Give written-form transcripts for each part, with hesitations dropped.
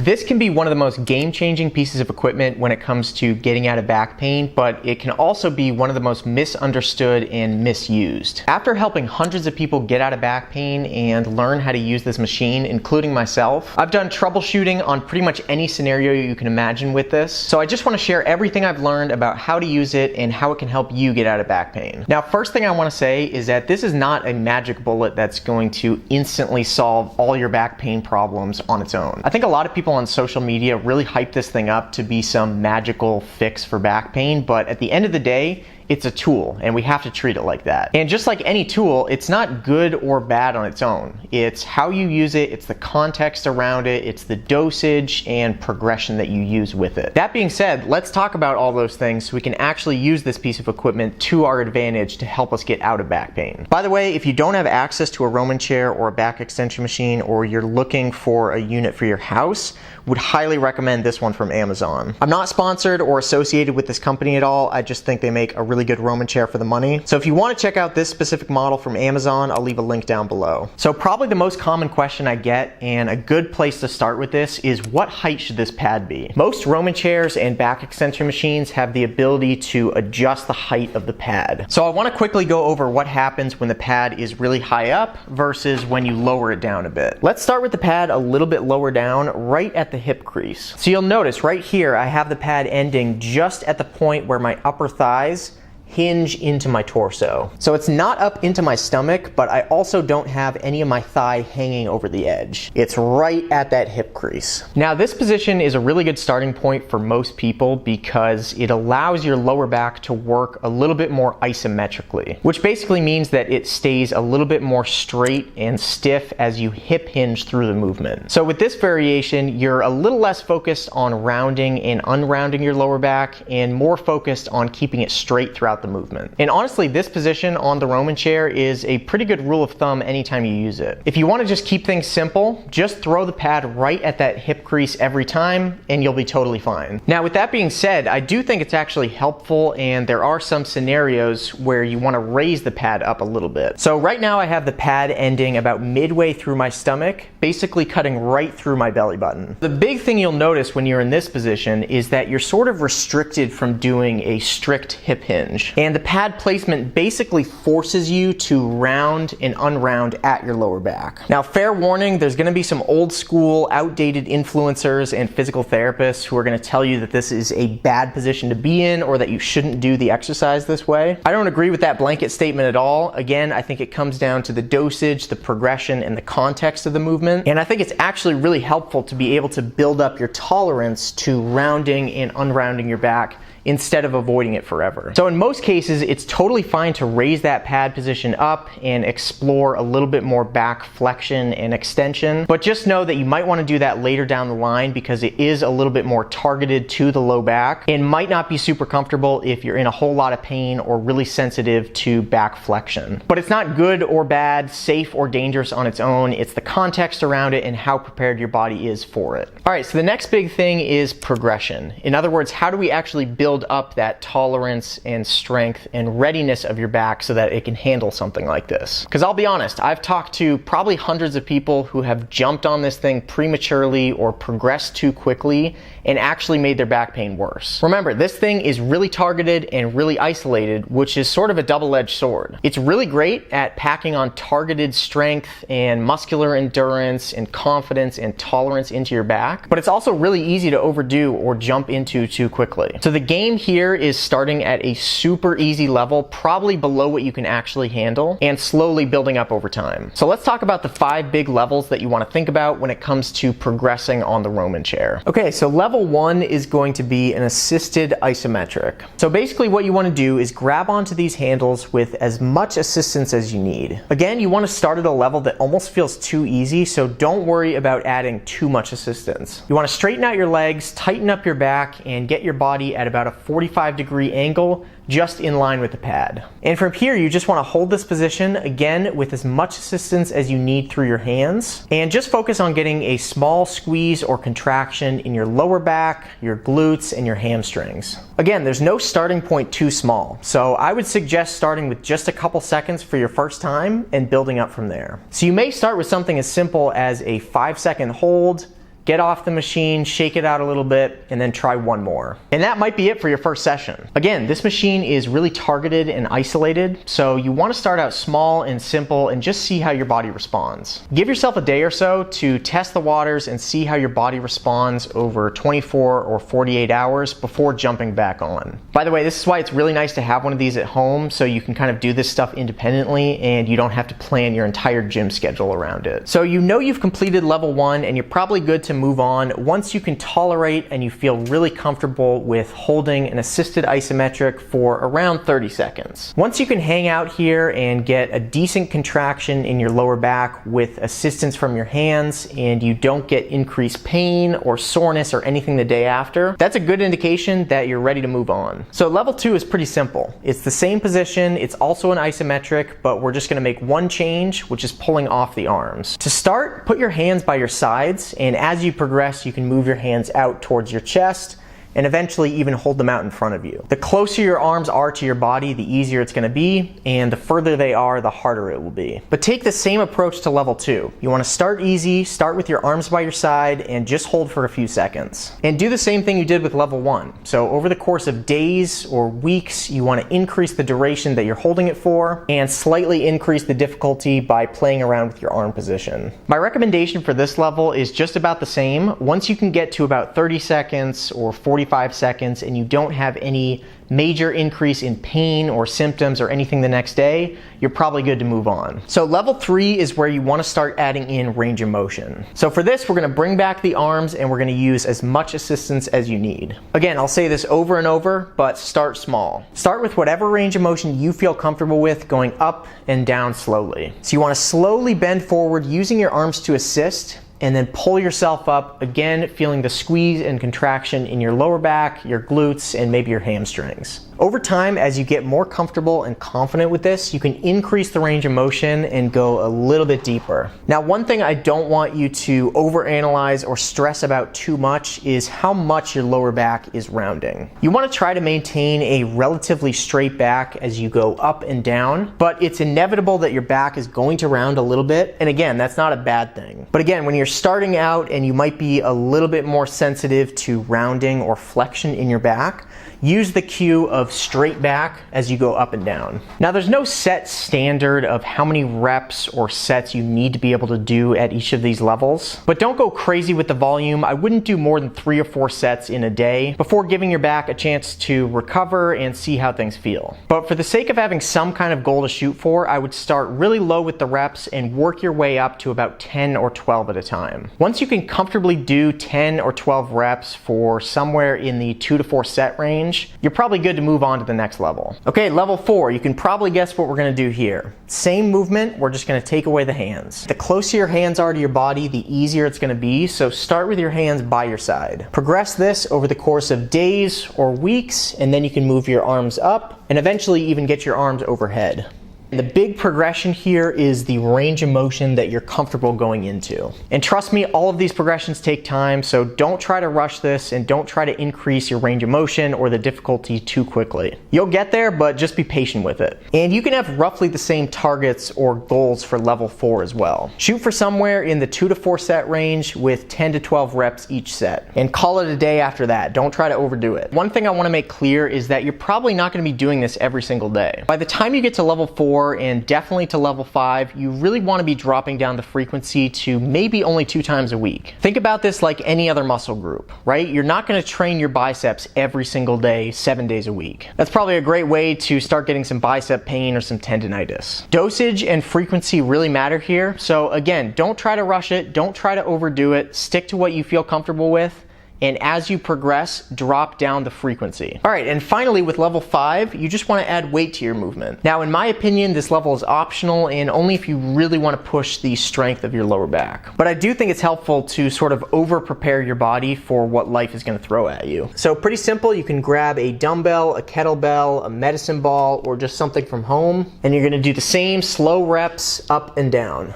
This can be one of the most game-changing pieces of equipment when it comes to getting out of back pain, but it can also be one of the most misunderstood and misused. After helping hundreds of people get out of back pain and learn how to use this machine, including myself, I've done troubleshooting on pretty much any scenario you can imagine with this. So I just want to share everything I've learned about how to use it and how it can help you get out of back pain. Now, first thing I want to say is that this is not a magic bullet that's going to instantly solve all your back pain problems on its own. I think a lot of people on social media really hype this thing up to be some magical fix for back pain, but at the end of the day, it's a tool and we have to treat it like that. And just like any tool, it's not good or bad on its own. It's how you use it, it's the context around it, it's the dosage and progression that you use with it. That being said, let's talk about all those things so we can actually use this piece of equipment to our advantage to help us get out of back pain. By the way, if you don't have access to a Roman chair or a back extension machine, or you're looking for a unit for your house, would highly recommend this one from Amazon. I'm not sponsored or associated with this company at all. I just think they make a really good Roman chair for the money. So if you want to check out this specific model from Amazon, I'll leave a link down below. So probably the most common question I get, and a good place to start with this, is what height should this pad be? Most Roman chairs and back extension machines have the ability to adjust the height of the pad. So I want to quickly go over what happens when the pad is really high up versus when you lower it down a bit. Let's start with the pad a little bit lower down, right at the hip crease. So you'll notice right here I have the pad ending just at the point where my upper thighs hinge into my torso. So it's not up into my stomach, but I also don't have any of my thigh hanging over the edge. It's right at that hip crease. Now this position is a really good starting point for most people because it allows your lower back to work a little bit more isometrically, which basically means that it stays a little bit more straight and stiff as you hip hinge through the movement. So with this variation, you're a little less focused on rounding and unrounding your lower back and more focused on keeping it straight throughout the movement. And honestly, this position on the Roman chair is a pretty good rule of thumb anytime you use it. If you want to just keep things simple, just throw the pad right at that hip crease every time and you'll be totally fine. Now with that being said, I do think it's actually helpful, and there are some scenarios where you want to raise the pad up a little bit. So right now I have the pad ending about midway through my stomach, basically cutting right through my belly button. The big thing you'll notice when you're in this position is that you're sort of restricted from doing a strict hip hinge. And the pad placement basically forces you to round and unround at your lower back. Now, fair warning, there's going to be some old school, outdated influencers and physical therapists who are going to tell you that this is a bad position to be in or that you shouldn't do the exercise this way. I don't agree with that blanket statement at all. Again, I think it comes down to the dosage, the progression, and the context of the movement. And I think it's actually really helpful to be able to build up your tolerance to rounding and unrounding your back instead of avoiding it forever. So in most cases, it's totally fine to raise that pad position up and explore a little bit more back flexion and extension, but just know that you might want to do that later down the line because it is a little bit more targeted to the low back and might not be super comfortable if you're in a whole lot of pain or really sensitive to back flexion. But it's not good or bad, safe or dangerous on its own. It's the context around it and how prepared your body is for it. All right, so the next big thing is progression. In other words, how do we actually build up that tolerance and strength and readiness of your back so that it can handle something like this? Because I'll be honest, I've talked to probably hundreds of people who have jumped on this thing prematurely or progressed too quickly and actually made their back pain worse. Remember, this thing is really targeted and really isolated, which is sort of a double-edged sword. It's really great at packing on targeted strength and muscular endurance and confidence and tolerance into your back, but it's also really easy to overdo or jump into too quickly. So the game here is starting at a super easy level, probably below what you can actually handle, and slowly building up over time. So let's talk about the 5 big levels that you want to think about when it comes to progressing on the Roman chair. Okay, so level 1 is going to be an assisted isometric. So basically what you want to do is grab onto these handles with as much assistance as you need. Again, you want to start at a level that almost feels too easy, so don't worry about adding too much assistance. You want to straighten out your legs, tighten up your back, and get your body at about a 45-degree angle just in line with the pad. And from here, you just want to hold this position, again, with as much assistance as you need through your hands, and just focus on getting a small squeeze or contraction in your lower back, your glutes, and your hamstrings. Again, there's no starting point too small, so I would suggest starting with just a couple seconds for your first time and building up from there. So you may start with something as simple as a 5-second hold, get off the machine, shake it out a little bit, and then try one more. And that might be it for your first session. Again, this machine is really targeted and isolated, so you want to start out small and simple and just see how your body responds. Give yourself a day or so to test the waters and see how your body responds over 24 or 48 hours before jumping back on. By the way, this is why it's really nice to have one of these at home, so you can kind of do this stuff independently and you don't have to plan your entire gym schedule around it. So you know you've completed level 1 and you're probably good to move on once you can tolerate and you feel really comfortable with holding an assisted isometric for around 30 seconds. Once you can hang out here and get a decent contraction in your lower back with assistance from your hands and you don't get increased pain or soreness or anything the day after, that's a good indication that you're ready to move on. So level 2 is pretty simple. It's the same position, it's also an isometric, but we're just gonna make one change, which is pulling off the arms. To start, put your hands by your sides, and as you progress, you can move your hands out towards your chest and eventually even hold them out in front of you. The closer your arms are to your body, the easier it's gonna be, and the further they are, the harder it will be. But take the same approach to level 2. You wanna start easy, start with your arms by your side, and just hold for a few seconds. And do the same thing you did with level 1. So over the course of days or weeks, you wanna increase the duration that you're holding it for, and slightly increase the difficulty by playing around with your arm position. My recommendation for this level is just about the same. Once you can get to about 30 seconds or 45 seconds and you don't have any major increase in pain or symptoms or anything the next day, you're probably good to move on. So level 3 is where you want to start adding in range of motion. So for this, we're going to bring back the arms and we're going to use as much assistance as you need. Again, I'll say this over and over, but start small. Start with whatever range of motion you feel comfortable with, going up and down slowly. So you want to slowly bend forward using your arms to assist, and then pull yourself up, again feeling the squeeze and contraction in your lower back, your glutes, and maybe your hamstrings. Over time, as you get more comfortable and confident with this, you can increase the range of motion and go a little bit deeper. Now, one thing I don't want you to overanalyze or stress about too much is how much your lower back is rounding. You want to try to maintain a relatively straight back as you go up and down, but it's inevitable that your back is going to round a little bit, and again, that's not a bad thing. But again, when you're starting out and you might be a little bit more sensitive to rounding or flexion in your back, use the cue of straight back as you go up and down. Now, there's no set standard of how many reps or sets you need to be able to do at each of these levels, but don't go crazy with the volume. I wouldn't do more than 3 or 4 sets in a day before giving your back a chance to recover and see how things feel. But for the sake of having some kind of goal to shoot for, I would start really low with the reps and work your way up to about 10 or 12 at a time. Once you can comfortably do 10 or 12 reps for somewhere in the 2 to 4 set range, you're probably good to move on to the next level. Okay, level 4, you can probably guess what we're gonna do here. Same movement, we're just gonna take away the hands. The closer your hands are to your body, the easier it's gonna be, so start with your hands by your side. Progress this over the course of days or weeks, and then you can move your arms up, and eventually even get your arms overhead. The big progression here is the range of motion that you're comfortable going into. And trust me, all of these progressions take time, so don't try to rush this and don't try to increase your range of motion or the difficulty too quickly. You'll get there, but just be patient with it. And you can have roughly the same targets or goals for level 4 as well. Shoot for somewhere in the 2 to 4 set range with 10 to 12 reps each set. And call it a day after that. Don't try to overdo it. One thing I want to make clear is that you're probably not going to be doing this every single day. By the time you get to level 4, and definitely to level 5, you really want to be dropping down the frequency to maybe only 2 times a week. Think about this like any other muscle group, right? You're not going to train your biceps every single day, 7 days a week. That's probably a great way to start getting some bicep pain or some tendinitis. Dosage and frequency really matter here. So again, don't try to rush it. Don't try to overdo it. Stick to what you feel comfortable with. And as you progress, drop down the frequency. All right, and finally with level 5, you just want to add weight to your movement. Now, in my opinion, this level is optional and only if you really want to push the strength of your lower back. But I do think it's helpful to sort of over-prepare your body for what life is going to throw at you. So pretty simple, you can grab a dumbbell, a kettlebell, a medicine ball, or just something from home, and you're going to do the same slow reps up and down.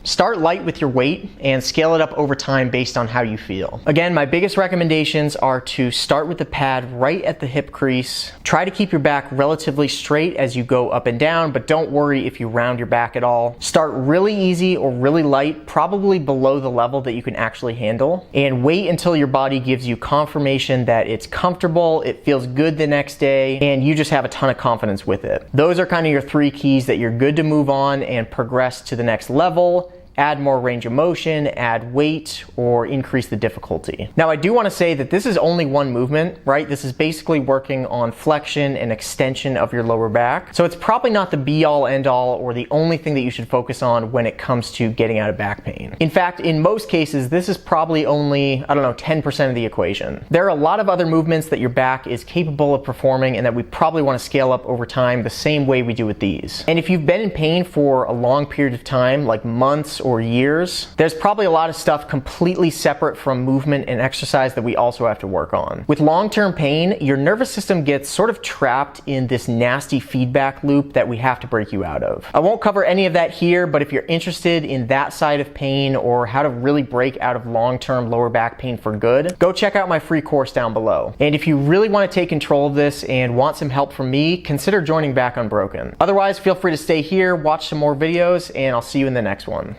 Start light with your weight and scale it up over time based on how you feel. Again, my biggest recommendations are to start with the pad right at the hip crease. Try to keep your back relatively straight as you go up and down, but don't worry if you round your back at all. Start really easy or really light, probably below the level that you can actually handle, and wait until your body gives you confirmation that it's comfortable, it feels good the next day, and you just have a ton of confidence with it. Those are kind of your 3 keys that you're good to move on and progress to the next level. Add more range of motion, add weight, or increase the difficulty. Now, I do want to say that this is only one movement, right? This is basically working on flexion and extension of your lower back. So it's probably not the be-all, end-all, or the only thing that you should focus on when it comes to getting out of back pain. In fact, in most cases, this is probably only, 10% of the equation. There are a lot of other movements that your back is capable of performing and that we probably want to scale up over time the same way we do with these. And if you've been in pain for a long period of time, like months or years, there's probably a lot of stuff completely separate from movement and exercise that we also have to work on. With long-term pain, your nervous system gets sort of trapped in this nasty feedback loop that we have to break you out of. I won't cover any of that here, but if you're interested in that side of pain or how to really break out of long-term lower back pain for good, go check out my free course down below. And if you really want to take control of this and want some help from me, consider joining Back Unbroken. Otherwise, feel free to stay here, watch some more videos, and I'll see you in the next one.